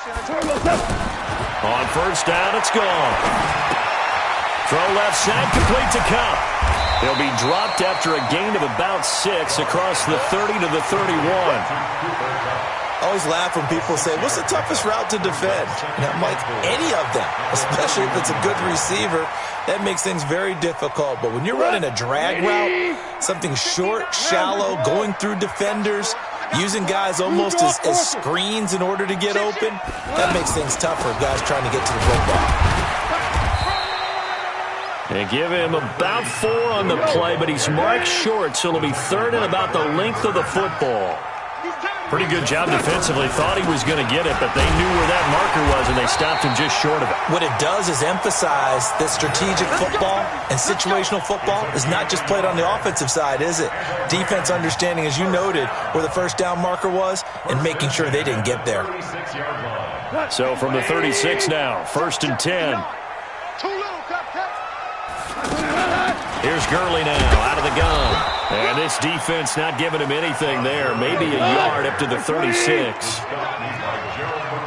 On first down, it's gone. Throw left side, complete to Cup. He'll be dropped after a gain of about 6 across the 30 to the 31. I always laugh when people say, what's the toughest route to defend? And I'm like, any of them, especially if it's a good receiver. That makes things very difficult. But when you're running a drag route, something short, shallow, going through defenders, using guys almost as screens in order to get open, that makes things tough for guys trying to get to the football. They give him about 4 on the play, but he's marked short, so it'll be third and about the length of the football. Pretty good job defensively. Thought he was going to get it, but they knew where that marker was, and they stopped him just short of it. What it does is emphasize that strategic football and situational football is not just played on the offensive side, is it? Defense understanding, as you noted, where the first down marker was and making sure they didn't get there. So from the 36 now, 1st and 10. Here's Gurley now, out of the gun. And this defense not giving him anything there. Maybe a yard up to the 36.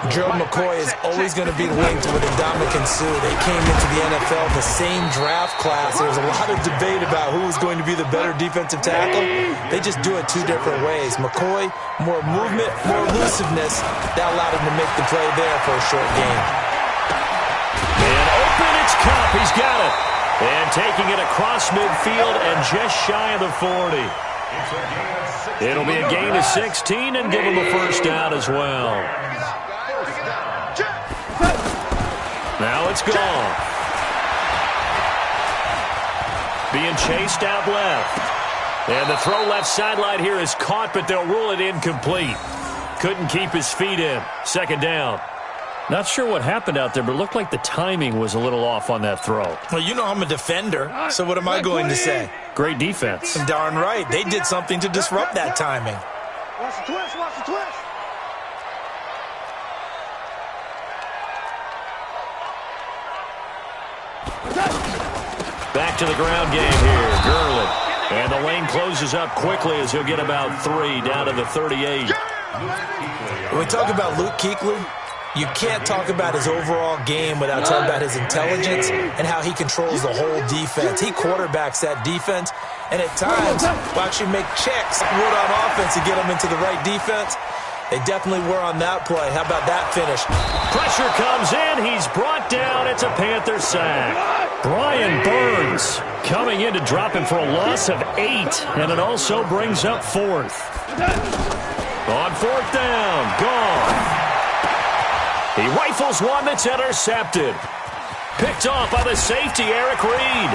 Joe McCoy is always going to be linked with Ndamukong Suh. They came into the NFL the same draft class. There was a lot of debate about who was going to be the better defensive tackle. They just do it 2 different ways. McCoy, more movement, more elusiveness. That allowed him to make the play there for a short gain. And open, it's Cup. He's got it. And taking it across midfield and just shy of the 40. It'll be a gain of 16 and give him a first down as well. Now it's gone. Being chased out left. And the throw left sideline here is caught, but they'll rule it incomplete. Couldn't keep his feet in. Second down. Not sure what happened out there, but it looked like the timing was a little off on that throw. Well, you know I'm a defender, so what am I going to say? Great defense. Darn right. They did something to disrupt that timing. Watch the twist, watch the twist. Back to the ground game here, Gurley. And the lane closes up quickly as he'll get about 3 down to the 38. When we talk about Luke Kuechly, you can't talk about his overall game without talking about his intelligence and how he controls the whole defense. He quarterbacks that defense, and at times will actually make checks would on offense to get him into the right defense. They definitely were on that play. How about that finish? Pressure comes in. He's brought down. It's a Panther sack. Brian Burns coming in to drop him for a loss of 8, and it also brings up 4th. On 4th down, gone. He rifles one that's intercepted. Picked off by the safety, Eric Reed.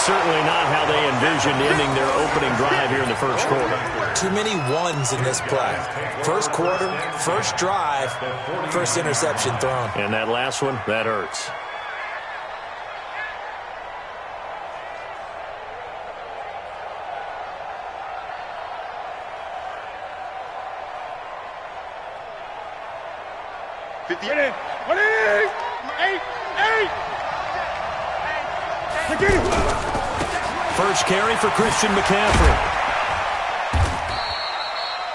Certainly not how they envisioned ending their opening drive here in the first quarter. Too many ones in this play. First quarter, first drive, first interception thrown. And that last one, that hurts. First carry for Christian McCaffrey.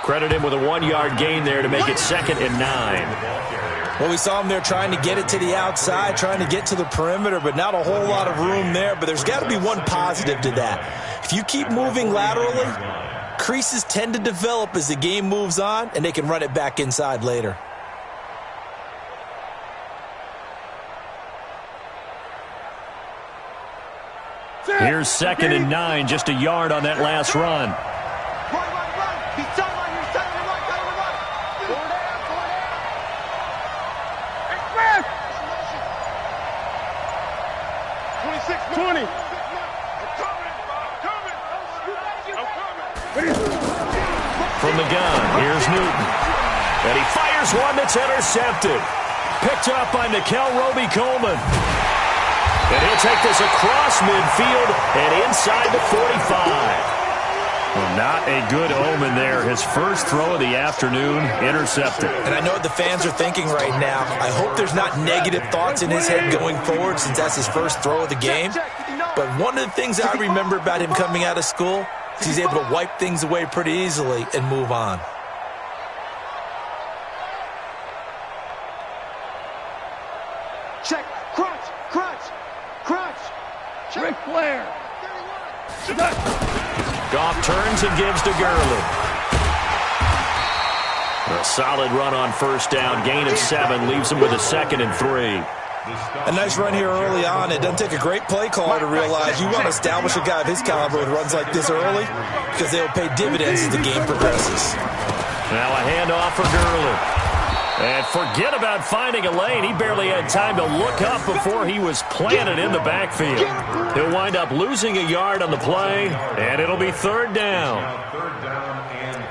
Credit him with a 1-yard gain there to make it 2nd and 9. Well, we saw him there trying to get it to the outside, trying to get to the perimeter, but not a whole lot of room there. But there's got to be one positive to that. If you keep moving laterally, creases tend to develop as the game moves on, and they can run it back inside later. Here's 2nd and 9, just a yard on that last run. He's sideline, he's sideline, right, sideline, right. 26, 20. From the gun, here's Newton. And he fires one that's intercepted. Picked up by Nickel Roby-Coleman. And he'll take this across midfield and inside the 45. Well, not a good omen there. His first throw of the afternoon, intercepted. And I know what the fans are thinking right now. I hope there's not negative thoughts in his head going forward since that's his first throw of the game. But one of the things I remember about him coming out of school is he's able to wipe things away pretty easily and move on. Check. Crunch. Crunch. Crunch. Check. Ric Flair. Goff turns and gives to Gurley. A solid run on first down. Gain of 7 leaves him with a 2nd and 3. A nice run here early on. It doesn't take a great play caller to realize you want to establish a guy of his caliber with runs like this early because they will pay dividends as the game progresses. Now a handoff for Gurley. And forget about finding a lane. He barely had time to look up before he was planted in the backfield. He'll wind up losing a yard on the play, and it'll be 3rd down. Third down and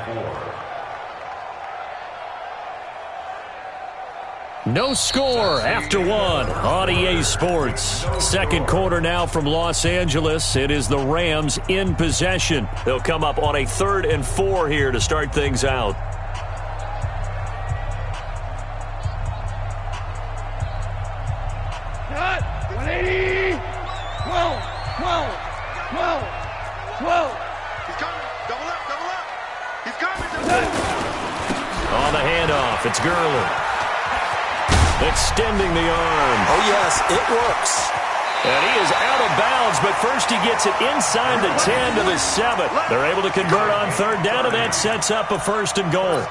4. No score after 1 on EA Sports. Second quarter now from Los Angeles. It is the Rams in possession. They'll come up on a 3rd and 4 here to start things out. Cut. 180. 12. 12. 12. 12. He's coming. Double up. Double up. He's coming. On the handoff, it's Gurley. Extending the arm. Oh, yes, it works. And he is out of bounds, but first he gets it inside the 10 to the 7. They're able to convert on 3rd down, and that sets up a 1st and goal.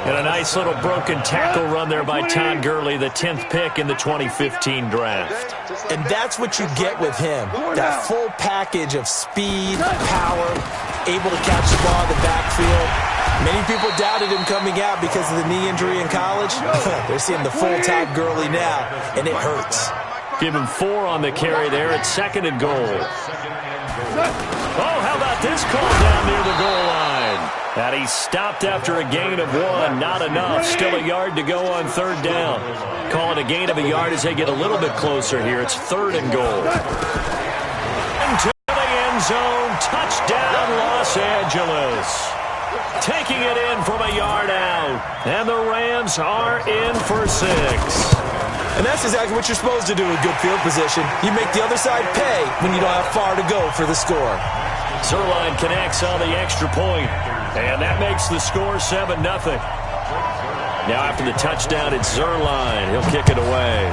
And a nice little broken tackle run there by Todd Gurley, the 10th pick in the 2015 draft. And that's what you get with him. That full package of speed, power, able to catch the ball in the backfield. Many people doubted him coming out because of the knee injury in college. They're seeing the full Todd Gurley now, and it hurts. Give him 4 on the carry there at 2nd and goal. Oh, how about this call down near the goal line? And he stopped after a gain of 1. Not enough. Still a yard to go on 3rd down. Call it a gain of a yard as they get a little bit closer here. It's 3rd and goal. Into the end zone. Touchdown, Los Angeles. Taking it in from a yard out. And the Rams are in for 6. And that's exactly what you're supposed to do with good field position. You make the other side pay when you don't have far to go for the score. Zerline connects on the extra point, and that makes the score 7-0. Now after the touchdown, it's Zerline. He'll kick it away.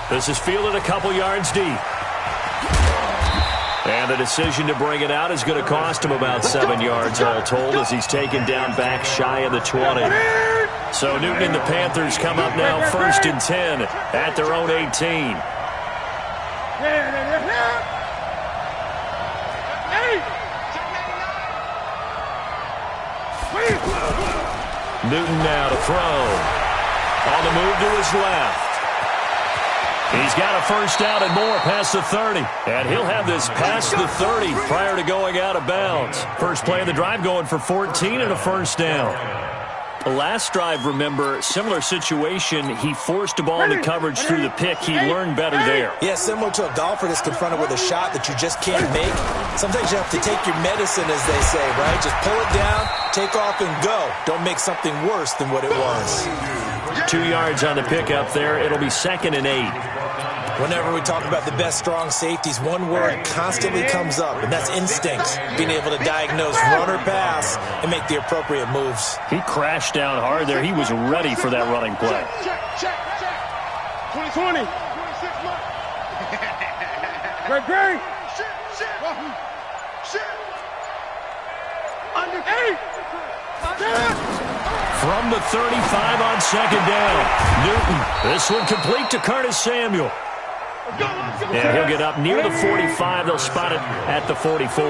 This is fielded a couple yards deep. And the decision to bring it out is going to cost him about 7 yards all told as he's taken down back shy of the 20. So Newton and the Panthers come up now 1st and 10 at their own 18. Newton now to throw. On the move to his left. He's got a 1st down and more past the 30. And he'll have this past the 30 prior to going out of bounds. First play of the drive going for 14 and a 1st down. The last drive, remember, similar situation. He forced a ball into coverage through the pick. He learned better there. Yeah, similar to a golfer that's confronted with a shot that you just can't make. Sometimes you have to take your medicine, as they say, right? Just pull it down, take off, and go. Don't make something worse than what it was. 2 yards on the pickup there. It'll be 2nd and 8. Whenever we talk about the best strong safeties, one word constantly comes up, and that's instinct. Being able to diagnose run or pass and make the appropriate moves. He crashed down hard there. He was ready for that running play. Check. 2020. Great. Shit. Under 8. From the 35 on 2nd down. Newton, this one complete to Curtis Samuel. And he'll get up near the 45. They'll spot it at the 44.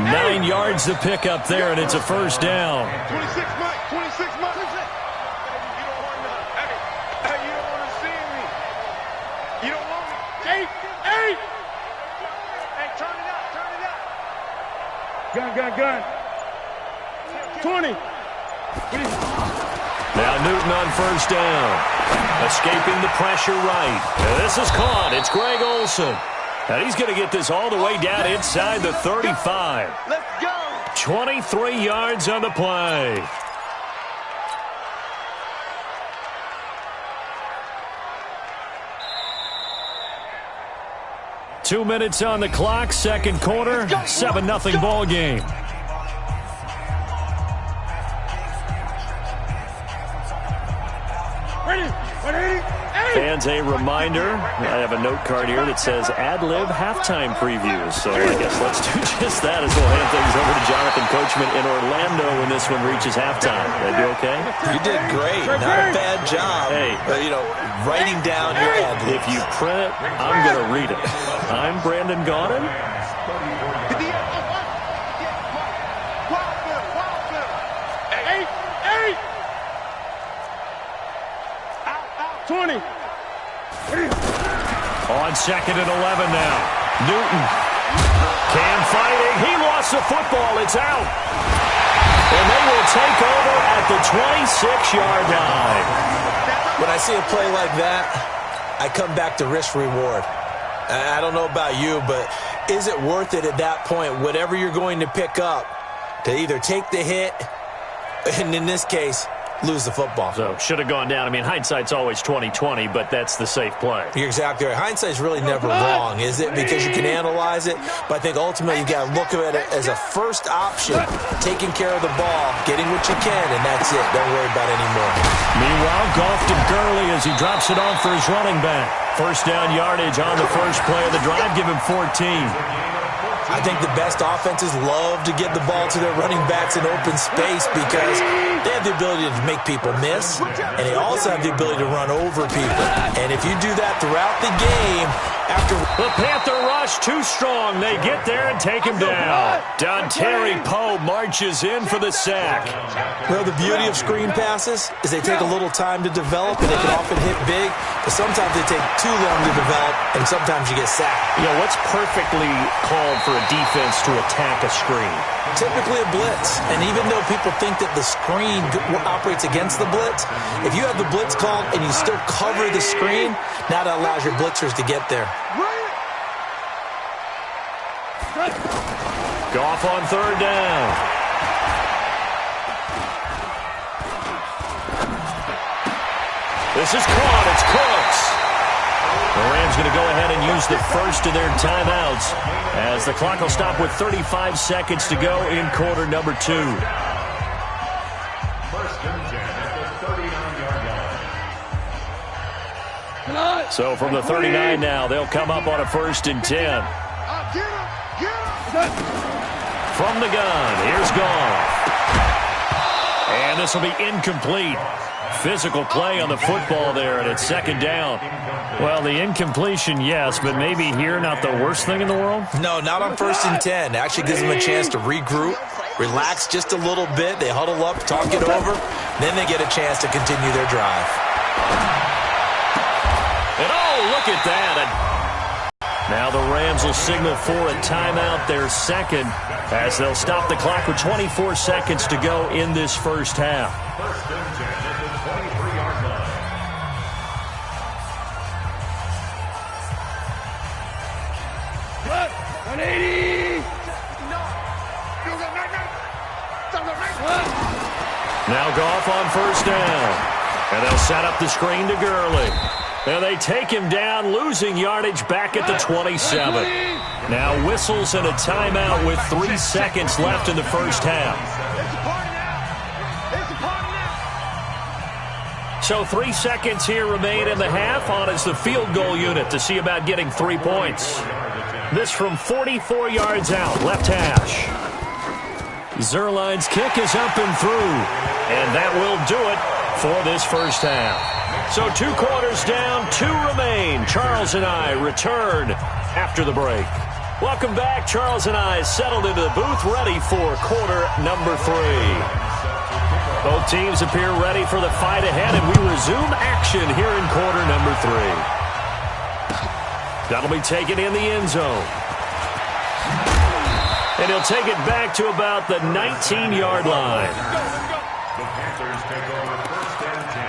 9 yards to pick up there, and it's a 1st down. 26 Mike. You don't want to see me. You don't want me. 8. Hey, turn it up. Gun. 20. Now Newton on 1st down. Escaping the pressure right. And this is caught. It's Greg Olsen. And he's going to get this all the way down inside the 35. Let's go. 23 yards on the play. Two minutes on the clock, 2nd quarter, 7-0 ball game. Fans, a reminder, I have a note card here that says ad-lib halftime previews. So I guess let's do just that as we'll hand things over to Jonathan Coachman in Orlando when this one reaches halftime. They do okay? You did great. Not a bad job. Hey, writing down your ad-libs. If you print it, I'm going to read it. I'm Brandon Gaudin. 20. On second and 11 now. Newton. Cam fighting. He lost the football. It's out. And they will take over at the 26-yard line. When I see a play like that, I come back to risk-reward. I don't know about you, but is it worth it at that point, whatever you're going to pick up, to either take the hit, and in this case, lose the football? So, should have gone down. I mean, hindsight's always 20/20, but that's the safe play. You're exactly right. Hindsight's really never wrong, is it? Because you can analyze it, but I think ultimately you got to look at it as a first option, taking care of the ball, getting what you can, and that's it. Don't worry about it anymore. Meanwhile, Goff to Gurley as he drops it off for his running back. First down yardage on the first play of the drive. Give him 14. I think the best offenses love to get the ball to their running backs in open space because they have the ability to make people miss, and they also have the ability to run over people. And if you do that throughout the game, after the Panther rush too strong, they get there and take him down. Dontari Poe marches in for the sack. Well, the beauty of screen passes is they take a little time to develop, and they can often hit big, but sometimes they take too long to develop, and sometimes you get sacked. You know, what's perfectly called for a defense to attack a screen? Typically a blitz, and even though people think that the screen operates against the blitz, if you have the blitz called and you still cover the screen, now that allows your blitzers to get there. Goff on third down. This is caught. It's Cooks. The Rams going to go ahead and use the first of their timeouts as the clock will stop with 35 seconds to go in quarter number 2. So from the 39 now, they'll come up on a 1st and 10. From the gun, here's Goff. And this will be incomplete. Physical play on the football there, and it's second down. Well, the incompletion, yes, but maybe here not the worst thing in the world? No, not on 1st and 10. It actually gives them a chance to regroup, relax just a little bit. They huddle up, talk it over, then they get a chance to continue their drive. And oh, look at that. Now the Rams will signal for a timeout, their second, as they'll stop the clock with 24 seconds to go in this first half. Now Goff on 1st down. And they'll set up the screen to Gurley. And they take him down, losing yardage back at the 27. Now whistles and a timeout with 3 seconds left in the first half. So 3 seconds here remain in the half on as the field goal unit to see about getting 3 points. This from 44 yards out, left hash. Zerline's kick is up and through, and that will do it for this first half. So 2 quarters down, 2 remain. Charles and I return after the break. Welcome back. Charles and I settled into the booth, ready for quarter number 3. Both teams appear ready for the fight ahead, and we resume action here in quarter number 3. That'll be taken in the end zone. And he'll take it back to about the 19-yard line. The Panthers take over 1st and 10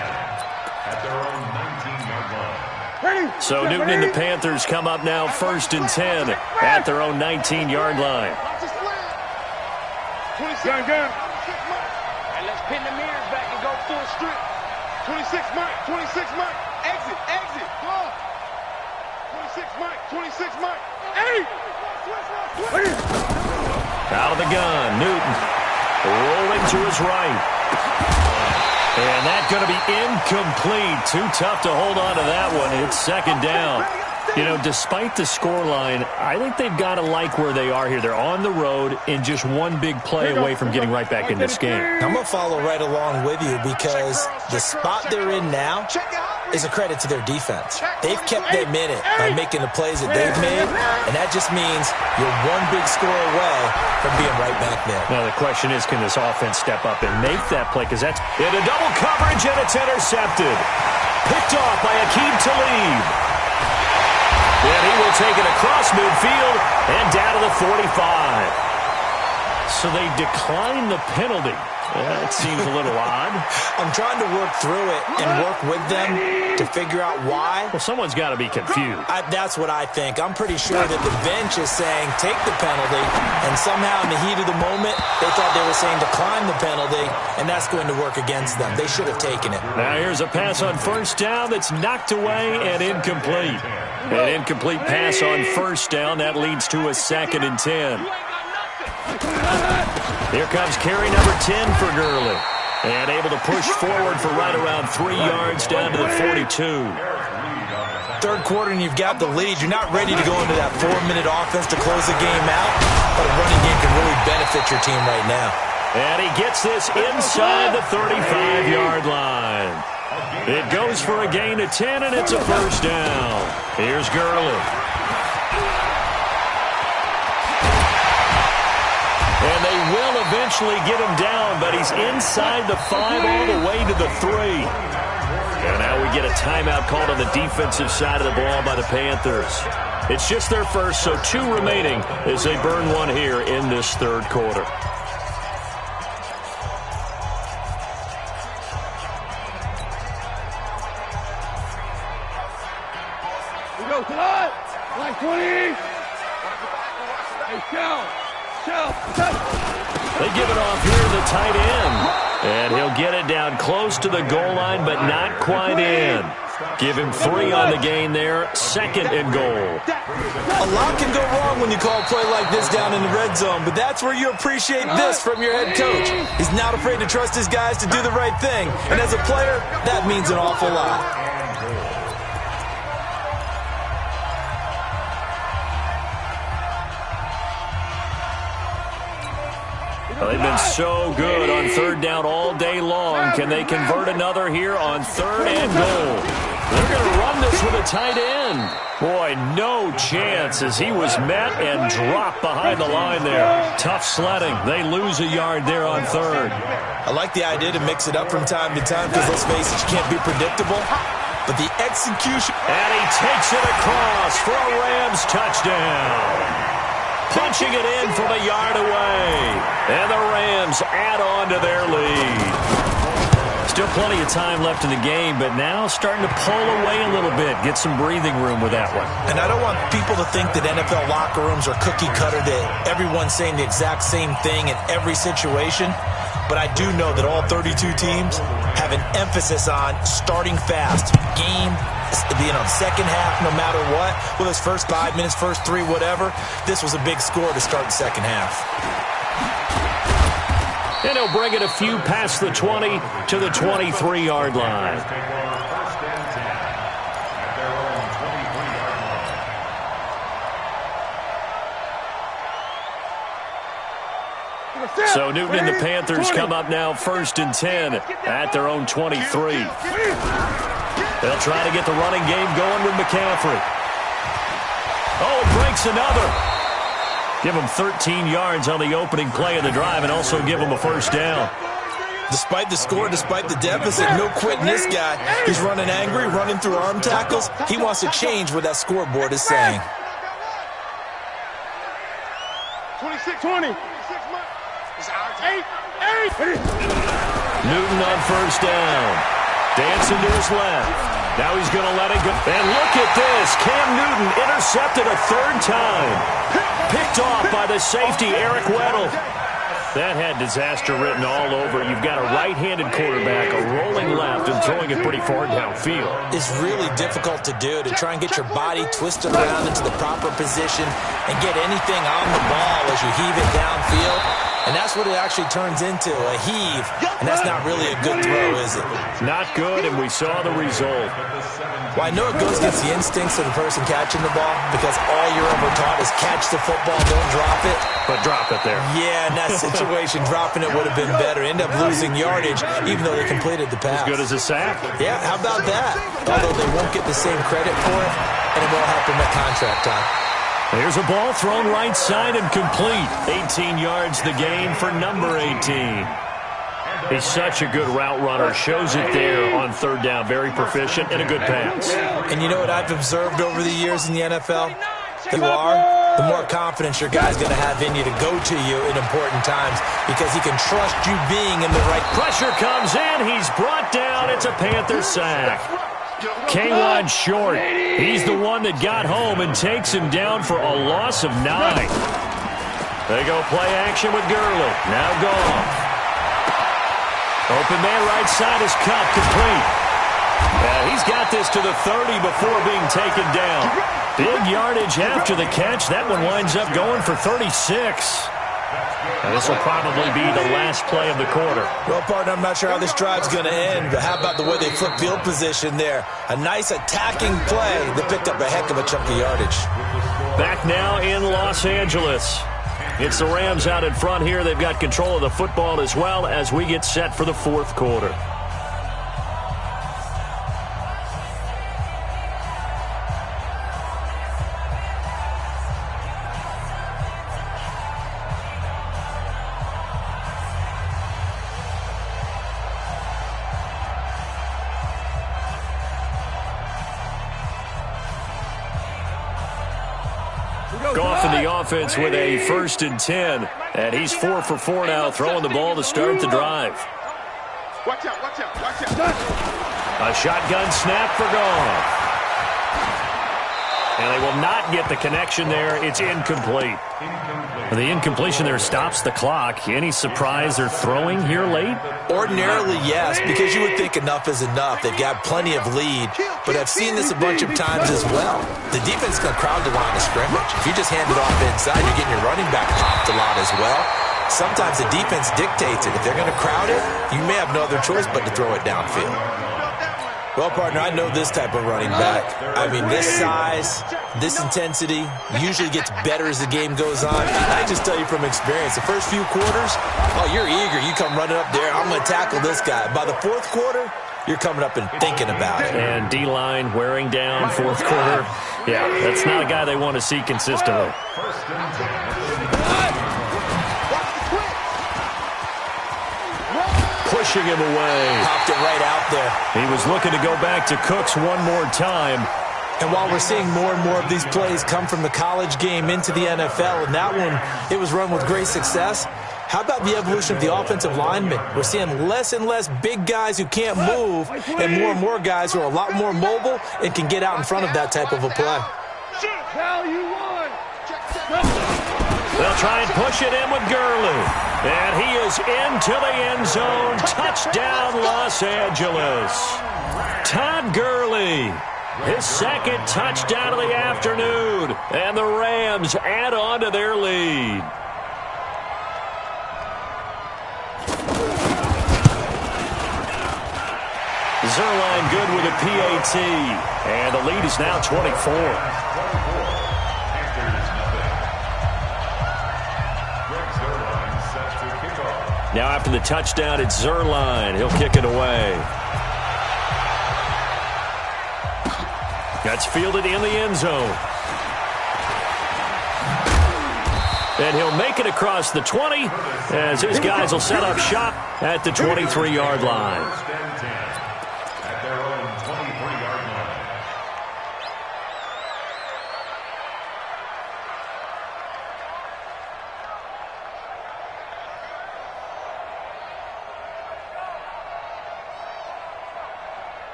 at their own 19-yard line. So Newton and the Panthers come up now 1st and 10 at their own 19-yard line. Gun, gun. And let's pin the mirrors back and go full strip. 26 Mike, 26 Mike. Exit, exit. 26 Mike, 26 Mike. 8. Out of the gun, Newton rolling to his right. And that's going to be incomplete. Too tough to hold on to that one. It's second down. You know, despite the scoreline, I think they've got to like where they are here. They're on the road and just one big play away from getting right back in this game. I'm going to follow right along with you because the spot they're in now is a credit to their defense. They've kept them in it by making the plays that they've made, and that just means you're one big score away from being right back there. Now the question is, can this offense step up and make that play? Because that's in a double coverage, and it's intercepted. Picked off by Aqib Talib. And he will take it across midfield and down to the 45. So they decline the penalty. That seems a little odd. I'm trying to work through it and work with them to figure out why. Well, someone's got to be confused. That's what I think. I'm pretty sure that the bench is saying take the penalty, and somehow in the heat of the moment, they thought they were saying decline the penalty, and that's going to work against them. They should have taken it. Now here's a pass on first down that's knocked away and incomplete. An incomplete pass on first down. That leads to a 2nd and 10. Here comes carry number 10 for Gurley. And able to push forward for right around 3 yards down to the 42. Third quarter and you've got the lead. You're not ready to go into that 4-minute offense to close the game out, but a running game can really benefit your team right now. And he gets this inside the 35-yard line. It goes for a gain of 10, and it's a first down. Here's Gurley. And they will eventually get him down, but he's inside the 5 all the way to the 3. And now we get a timeout called on the defensive side of the ball by the Panthers. It's just their first, so 2 remaining as they burn one here in this third quarter. We go tonight. Like 20. Hey, Shell. They give it off here to the tight end. And he'll get it down close to the goal line, but not quite in. Give him 3 on the gain there. 2nd and goal. A lot can go wrong when you call a play like this down in the red zone, but that's where you appreciate this from your head coach. He's not afraid to trust his guys to do the right thing. And as a player, that means an awful lot. They've been so good on third down all day long. Can they convert another here on 3rd and goal? They're going to run this with a tight end. Boy, no chance as he was met and dropped behind the line there. Tough sledding. They lose a yard there on 3rd. I like the idea to mix it up from time to time because, let's face it, you can't be predictable. But the execution... And he takes it across for a Rams touchdown. Punching it in from a yard away. And the Rams add on to their lead. Still plenty of time left in the game, but now starting to pull away a little bit. Get some breathing room with that one. And I don't want people to think that NFL locker rooms are cookie cutter, that everyone's saying the exact same thing in every situation. But I do know that all 32 teams have an emphasis on starting fast. Game, second half, no matter what. Whether it's first 5 minutes, first 3, whatever. This was a big score to start the second half. And he'll bring it a few past the 20 to the 23-yard line. So Newton and the Panthers come up now 1st and 10 at their own 23. They'll try to get the running game going with McCaffrey. Oh, it breaks another. Give them 13 yards on the opening play of the drive and also give them a first down. Despite the score, despite the deficit, no quitting this guy. He's running angry, running through arm tackles. He wants to change what that scoreboard is saying. 20. Newton on first down. Dancing to his left. Now he's going to let it go. And look at this. Cam Newton intercepted a 3rd time. Picked off by the safety, Eric Weddle. That had disaster written all over. You've got a right-handed quarterback, a rolling left, and throwing it pretty far downfield. It's really difficult to do, to try and get your body twisted around into the proper position and get anything on the ball as you heave it downfield. And that's what it actually turns into, a heave. And that's not really a good throw, is it? Not good, and we saw the result. Well, I know it goes against the instincts of the person catching the ball because all you're ever taught is catch the football, don't drop it. But drop it there. Yeah, in that situation, dropping it would have been better. End up losing yardage, even though they completed the pass. As good as a sack. Yeah, how about that? Although they won't get the same credit for it, and it won't help them at contract time. Here's a ball thrown right side and complete. 18 yards the gain for number 18. He's such a good route runner. Shows it there on third down. Very proficient and a good pass. And you know what I've observed over the years in the NFL? The more confidence your guy's going to have in you to go to you in important times because he can trust you being in the right. Pressure comes in. He's brought down. It's a Panther sack. K-Wan short. He's the one that got home and takes him down for a loss of 9. They go play action with Gurley. Now gone. Open man right side is cut. Complete. He's got this to the 30 before being taken down. Big yardage after the catch. That one winds up going for 36. And this will probably be the last play of the quarter. Well, partner, I'm not sure how this drive's going to end, but how about the way they flip field position there? A nice attacking play that picked up a heck of a chunk of yardage. Back now in Los Angeles. It's the Rams out in front here. They've got control of the football as well as we get set for the fourth quarter. Goff in the offense with a 1st and 10. And he's 4 for 4 now, throwing the ball to start the drive. Watch out, watch out, watch out. A shotgun snap for Goff. And they will not get the connection there. It's incomplete. The incompletion there stops the clock. Any surprise they're throwing here late? Ordinarily, yes, because you would think enough is enough. They've got plenty of lead, but I've seen this a bunch of times as well. The defense can crowd the line of scrimmage. If you just hand it off inside, you're getting your running back popped a lot as well. Sometimes the defense dictates it. If they're going to crowd it, you may have no other choice but to throw it downfield. Well, partner, I know this type of running back. I mean, this size, this intensity usually gets better as the game goes on. I just tell you from experience, the first few quarters, oh, you're eager. You come running up there, I'm going to tackle this guy. By the fourth quarter, you're coming up and thinking about it. And D-line wearing down fourth quarter. Yeah, that's not a guy they want to see consistently. Pushing him away. Popped it right out there. He was looking to go back to Cooks one more time. And while we're seeing more and more of these plays come from the college game into the NFL, and that one, it was run with great success, how about the evolution of the offensive linemen? We're seeing less and less big guys who can't move and more guys who are a lot more mobile and can get out in front of that type of a play. They'll try and push it in with Gurley. And he is into the end zone. Touchdown, Los Angeles. Todd Gurley, his second touchdown of the afternoon. And the Rams add on to their lead. Zerline good with a PAT. And the lead is now 24. Now after the touchdown, it's Zerline. He'll kick it away. That's fielded in the end zone. And he'll make it across the 20 as his guys will set up shop at the 23-yard line.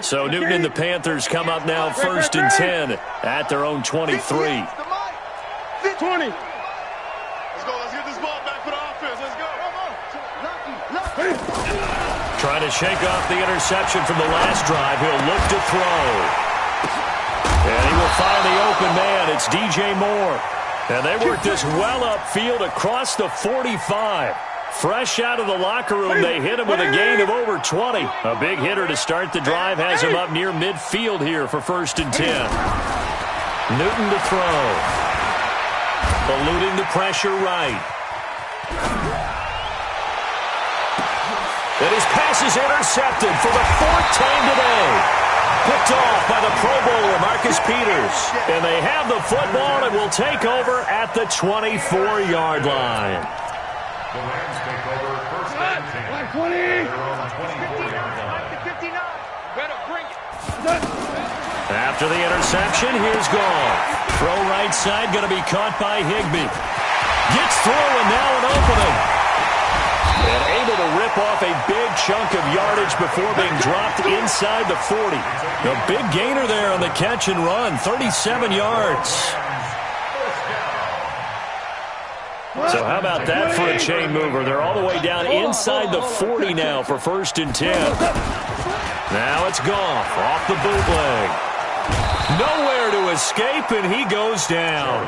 So Newton and the Panthers come up now 1st and 10 at their own 23. 20. Let's go. Let's get this ball back for the offense. Let's go. Trying to shake off the interception from the last drive. He'll look to throw. And he will find the open man. It's DJ Moore. And they work this well upfield across the 45. Fresh out of the locker room, they hit him with a gain of over 20. A big hitter to start the drive has him up near midfield here for 1st and 10. Newton to throw. Eluding the pressure right. And his pass is intercepted for the 4th time today. Picked off by the Pro Bowler, Marcus Peters. And they have the football and will take over at the 24-yard line. The Rams take over 1st and 10. Like 20. Better bring it. After the interception, here's Goff. Throw right side, going to be caught by Higbee. Gets through, and now an opening. And able to rip off a big chunk of yardage before being dropped inside the 40. A big gainer there on the catch and run, 37 yards. So how about that for a chain mover? They're all the way down inside the 40 now for 1st and 10. Now it's Goff off the bootleg. Nowhere to escape, and he goes down.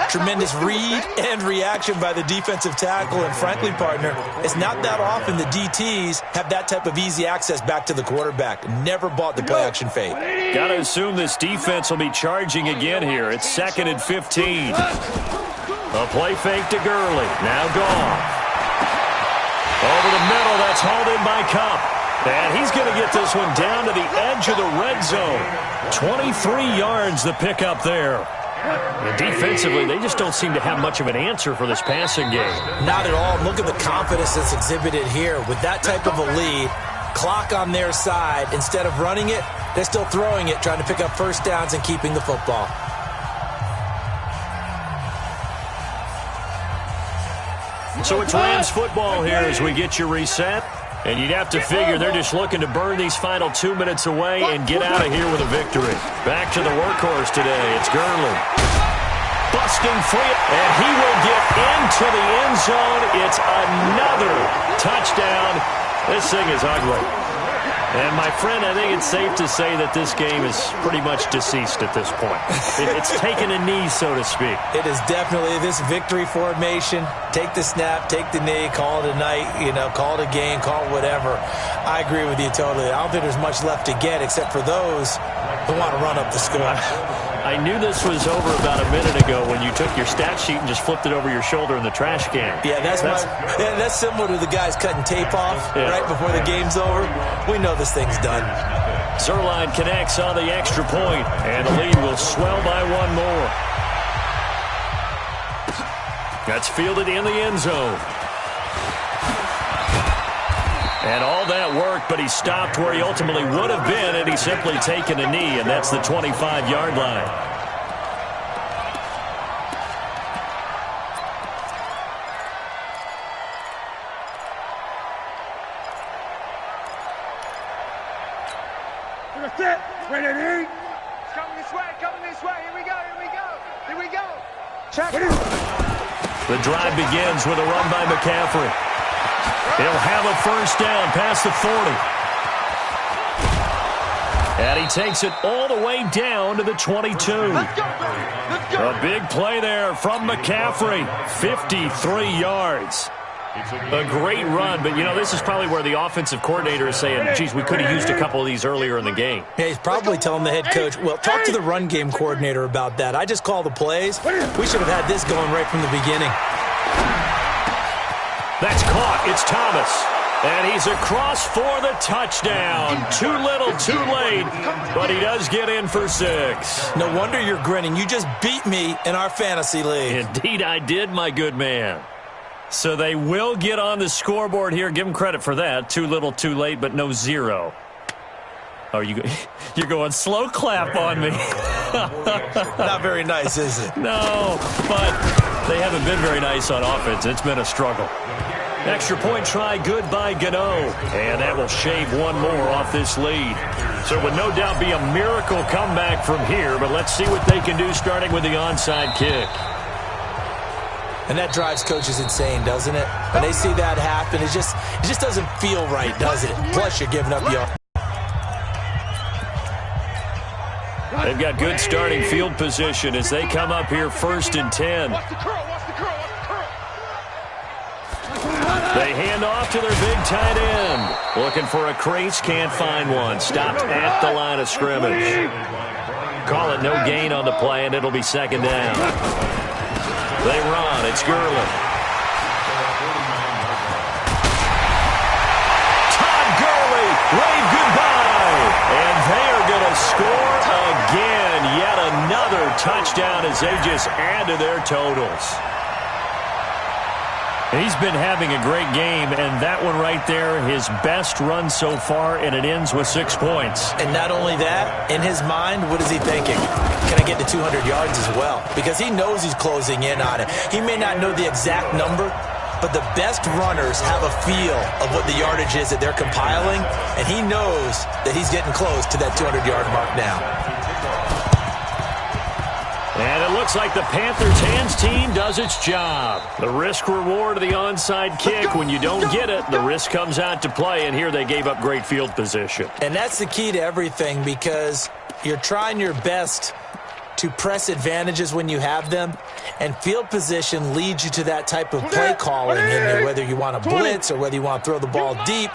Tremendous read and reaction by the defensive tackle. And frankly, partner, it's not that often the DTs have that type of easy access back to the quarterback. Never bought the play-action fake. Got to assume this defense will be charging again here. It's 2nd and 15. A play fake to Gurley. Now Goff. Over the middle, that's hauled in by Kupp. And he's going to get this one down to the edge of the red zone. 23 yards the pickup there. And defensively, they just don't seem to have much of an answer for this passing game. Not at all. Look at the confidence that's exhibited here. With that type of a lead, clock on their side, instead of running it, they're still throwing it, trying to pick up 1st downs and keeping the football. So it's Rams football here as we get you reset. And you'd have to figure they're just looking to burn these final 2 minutes away and get out of here with a victory. Back to the workhorse today. It's Gurley. Busting free, and he will get into the end zone. It's another touchdown. This thing is ugly. And, my friend, I think it's safe to say that this game is pretty much deceased at this point. It's taken a knee, so to speak. It is definitely this victory formation. Take the snap, take the knee, call it a night, call it a game, call it whatever. I agree with you totally. I don't think there's much left to get except for those who want to run up the score. I knew this was over about a minute ago when you took your stat sheet and just flipped it over your shoulder in the trash can. Yeah, that's similar to the guys cutting tape off right before the game's over. We know this thing's done. Zerline connects on the extra point, and the lead will swell by one more. That's fielded in the end zone. And all that work, but he stopped where he ultimately would have been, and he's simply taken a knee, and that's the 25-yard line. Ready to eat? It's coming this way, Here we go. Check. The drive begins with a run by McCaffrey. He'll have a 1st down past the 40. And he takes it all the way down to the 22. Let's go. A big play there from McCaffrey. 53 yards. A great run, but, this is probably where the offensive coordinator is saying, geez, we could have used a couple of these earlier in the game. Yeah, he's probably telling the head coach, well, talk to the run game coordinator about that. I just call the plays. We should have had this going right from the beginning. That's caught. It's Thomas. And he's across for the touchdown. Too little, too late, but he does get in for 6. No wonder you're grinning. You just beat me in our fantasy league. Indeed I did, my good man. So they will get on the scoreboard here. Give them credit for that. Too little, too late, but no 0. Oh, you're going slow clap on me. Not very nice, is it? No, but they haven't been very nice on offense. It's been a struggle. Extra point try, good by Gano. And that will shave one more off this lead. So it would no doubt be a miracle comeback from here, but let's see what they can do starting with the onside kick. And that drives coaches insane, doesn't it? When they see that happen, it just doesn't feel right, does it? Plus, you're giving up yards. They've got good starting field position as they come up here 1st and 10. Watch the curl, watch the curl, watch the curl. They hand off to their big tight end. Looking for a crease, can't find one. Stopped at the line of scrimmage. Call it no gain on the play, and it'll be 2nd down. They run. It's Gurley. Todd Gurley, wave goodbye. And they are going to score again. Yet another touchdown as they just add to their totals. He's been having a great game, and that one right there, his best run so far, and it ends with 6 points. And not only that, in his mind, what is he thinking? Can I get to 200 yards as well? Because he knows he's closing in on it. He may not know the exact number, but the best runners have a feel of what the yardage is that they're compiling, and he knows that he's getting close to that 200-yard mark now. And it looks like the Panthers' hands team does its job. The risk-reward of the onside kick, when you don't get it, the risk comes out to play, and here they gave up great field position. And that's the key to everything, because you're trying your best to press advantages when you have them, and field position leads you to that type of play calling in there, whether you want to blitz or whether you want to throw the ball deep.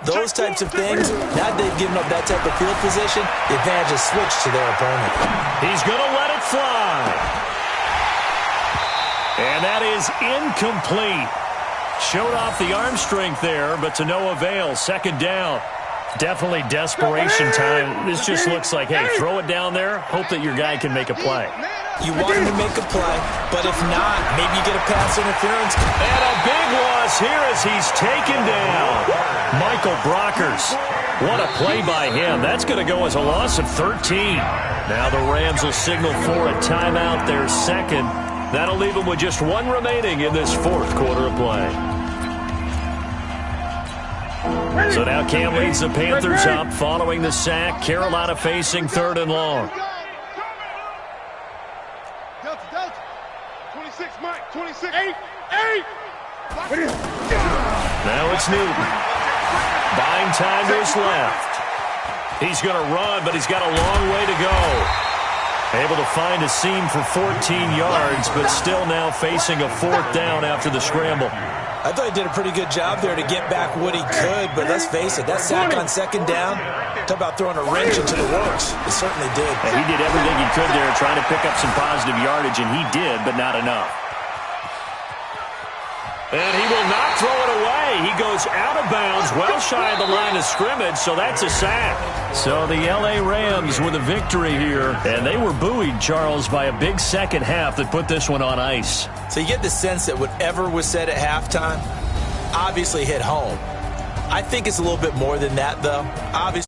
Those types of things, now they've given up that type of field position, the advantage is switched to their opponent. He's going to let it fly. And that is incomplete. Showed off the arm strength there, but to no avail. 2nd down. Definitely desperation time. This just looks like, hey, throw it down there, hope that your guy can make a play. You want him to make a play, but if not, maybe you get a pass interference. And a big loss here as he's taken down. Michael Brockers. What a play by him. That's going to go as a loss of 13. Now the Rams will signal for a timeout, their 2nd. That'll leave them with just 1 remaining in this 4th quarter of play. So now Cam leads the Panthers up following the sack. Carolina facing 3rd and long. Delta. 26, Mike. 26. 8. Now it's Newton. Buying time to his left. He's going to run, but he's got a long way to go. Able to find a seam for 14 yards, but still now facing a 4th down after the scramble. I thought he did a pretty good job there to get back what he could, but let's face it, that sack on 2nd down, talk about throwing a wrench into the works. It certainly did. And he did everything he could there trying to pick up some positive yardage, and he did, but not enough. And he will not throw it away. He goes out of bounds, well shy of the line of scrimmage, so that's a sack. So the L.A. Rams with a victory here, and they were buoyed, Charles, by a big second half that put this one on ice. So you get the sense that whatever was said at halftime obviously hit home. I think it's a little bit more than that, though. Obviously.